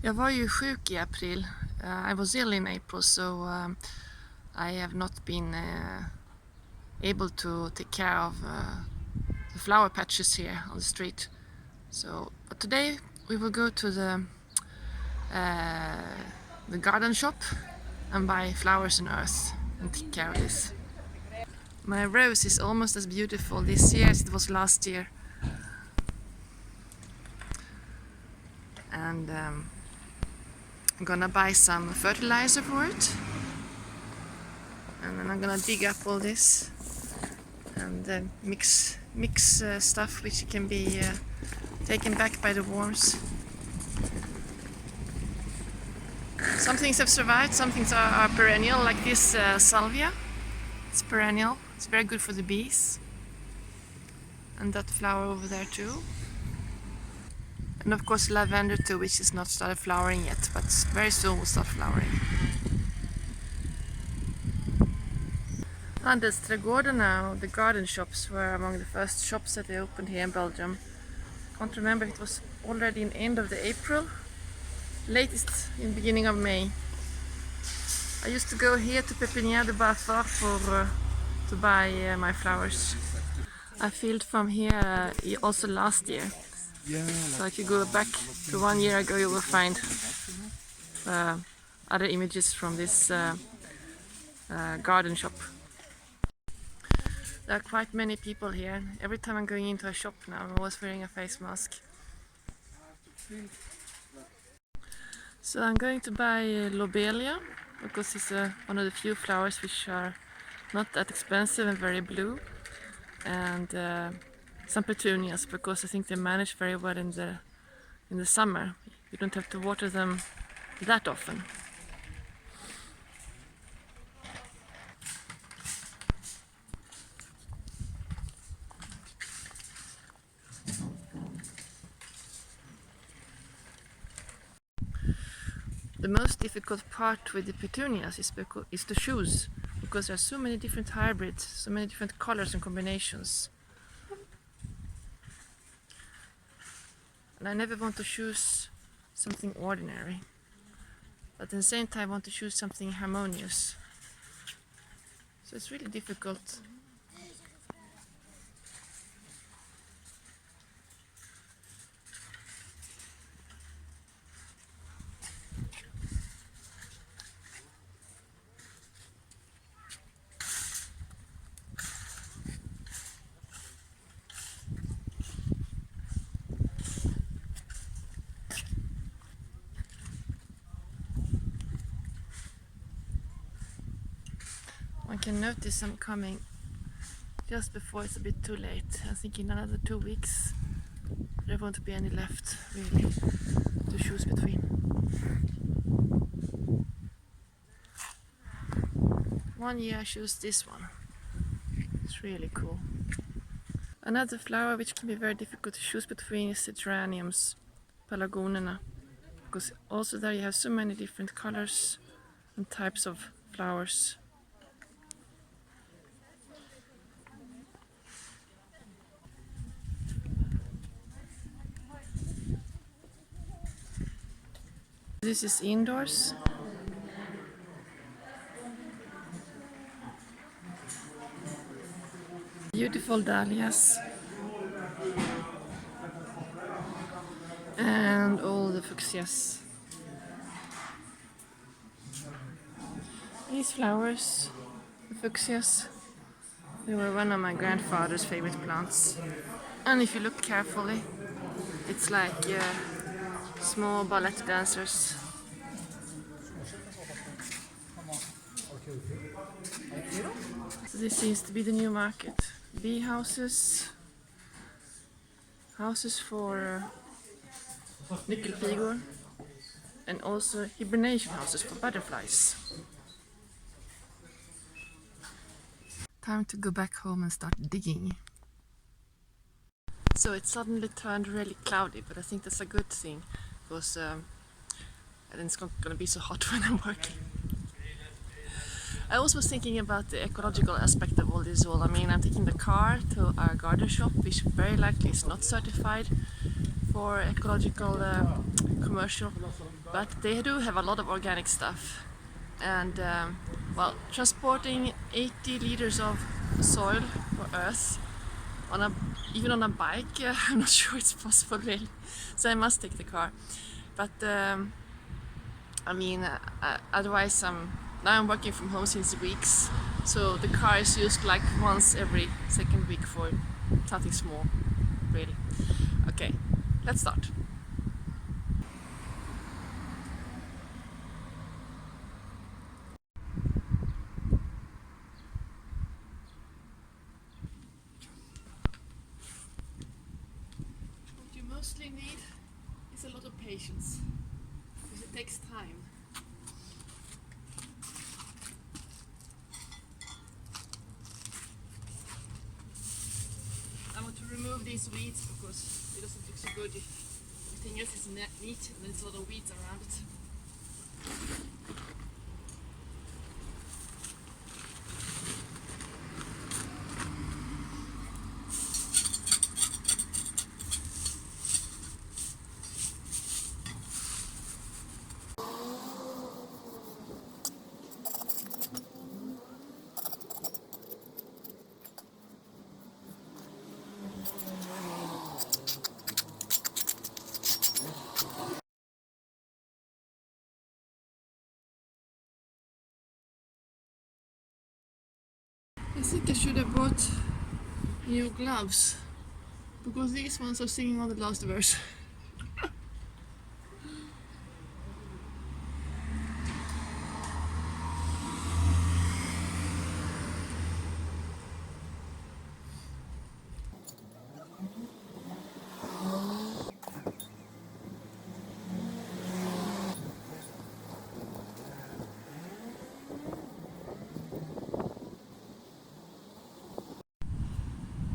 Jag var ju sjuk I april. I was ill in April, so I have not been able to take care of the flower patches here on the street. But today we will go to the garden shop and buy flowers and earth and take care of this. My rose is almost as beautiful this year as it was last year. And I'm gonna buy some fertilizer for it, and then I'm gonna dig up all this and mix stuff which can be taken back by the worms. Some things have survived, some things are perennial, like this salvia. It's perennial, it's very good for the bees. And that flower over there too. And of course lavender too, which has not started flowering yet, but very soon will start flowering. Handelsträdgårdarna, the garden shops, were among the first shops that they opened here in Belgium. Can't remember if it was already in the end of the April, latest in the beginning of May. I used to go here to Pépinière de Barfort to buy my flowers. I filmed from here also last year. So if you go back to 1 year ago, you will find other images from this garden shop. There are quite many people here. Every time I'm going into a shop now, I'm always wearing a face mask. So I'm going to buy lobelia, because it's one of the few flowers which are not that expensive and very blue. And some petunias, because I think they manage very well in the summer. You don't have to water them that often. The most difficult part with the petunias is the shoes, because there are so many different hybrids, so many different colors and combinations. And I never want to choose something ordinary, but at the same time I want to choose something harmonious. So it's really difficult. One can notice I'm coming just before it's a bit too late. I think in another 2 weeks there won't be any left really to choose between. One year I chose this one. It's really cool. Another flower which can be very difficult to choose between is the geraniums, pelargonia, because also there you have so many different colors and types of flowers. This is indoors. Beautiful dahlias. And all the fuchsias. These flowers, the fuchsias, they were one of my grandfather's favorite plants. And if you look carefully, it's like small ballet dancers. So this seems to be the new market. Bee houses, houses for nyckelpigor, and also hibernation houses for butterflies. Time to go back home and start digging. So it suddenly turned really cloudy, but I think that's a good thing, because then it's not going to be so hot when I'm working. I also was thinking about the ecological aspect of all this. I mean, I'm taking the car to our garden shop, which very likely is not certified, for ecological commercial, but they do have a lot of organic stuff. And well, transporting 80 liters of soil or earth even on a bike, I'm not sure it's possible really. So I must take the car. But I mean, otherwise now I'm working from home since weeks, so the car is used like once every second week for something small, really. Okay, let's start. What you mostly need is a lot of patience, because it takes time. I want to remove these weeds because it doesn't look so good if everything else is neat and there's a lot of weeds around it. I think I should have bought new gloves, because these ones are singing on the last verse.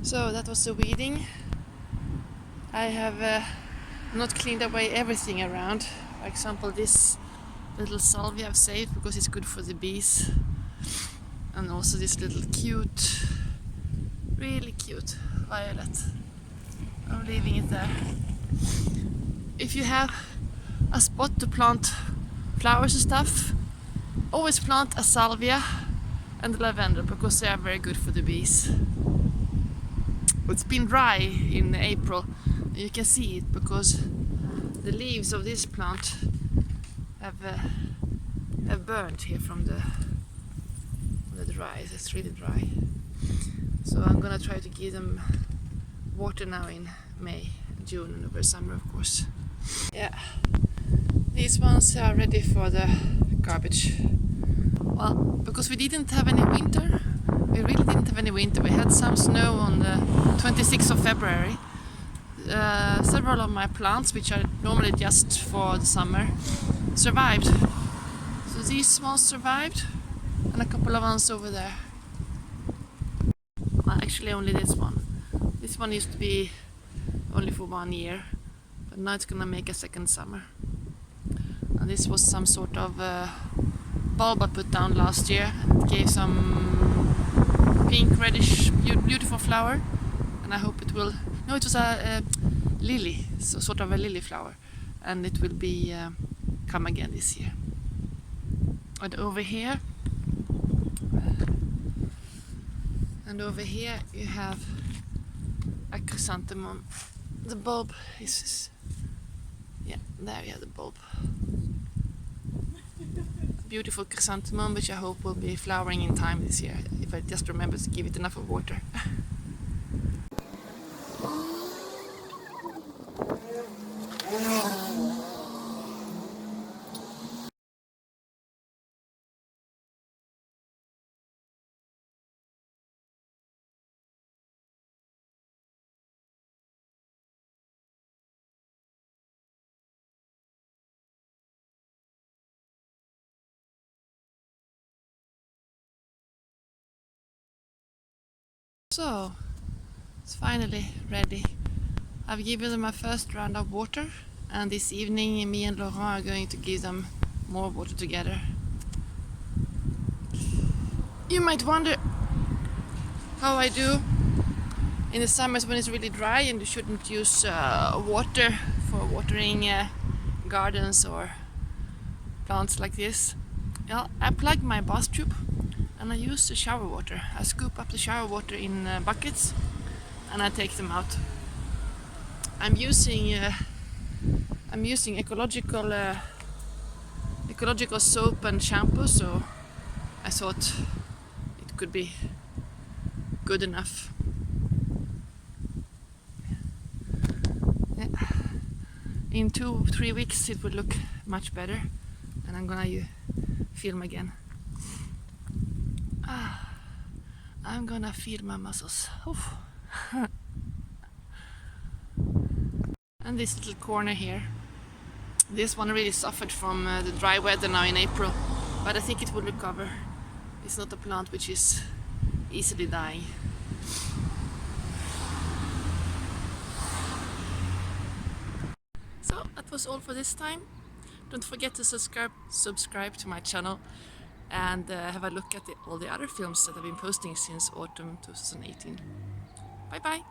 So that was the weeding. I have not cleaned away everything around. For example, this little salvia I've saved because it's good for the bees. And also this little cute, really cute violet. I'm leaving it there. If you have a spot to plant flowers and stuff, always plant a salvia and lavender because they are very good for the bees. It's been dry in April, and you can see it because the leaves of this plant have burnt here from the dry. It's really dry. So I'm gonna try to give them water now in May, June, and over summer, of course. Yeah, these ones are ready for the garbage. Well, because we didn't have any winter. We really didn't have any winter. We had some snow on the 26th of February. Several of my plants, which are normally just for the summer, survived. So these ones survived, and a couple of ones over there. Well, actually only this one. This one used to be only for 1 year, but now it's gonna make a second summer. And this was some sort of bulb I put down last year. It gave some pink, reddish, beautiful flower, and I hope it will. No, it was a lily, so sort of a lily flower, and it will be come again this year. And over here, you have a chrysanthemum. The bulb is, yeah, there you have the bulb. Beautiful chrysanthemum, which I hope will be flowering in time this year, if I just remember to give it enough of water. So, it's finally ready. I've given them my first round of water, and this evening me and Laurent are going to give them more water together. You might wonder how I do in the summers when it's really dry and you shouldn't use water for watering gardens or plants like this. Yeah, I plug my bath tube and I use the shower water. I scoop up the shower water in buckets and I take them out. I'm using ecological soap and shampoo, so I thought it could be good enough. Yeah. In 2-3 weeks it will look much better, and I'm gonna film again. I'm gonna feel my muscles. Oof. And this little corner here, this one really suffered from the dry weather now in April, but I think it will recover. It's not a plant which is easily dying. So that was all for this time. Don't forget to subscribe to my channel and have a look at all the other films that I've been posting since autumn 2018. Bye bye!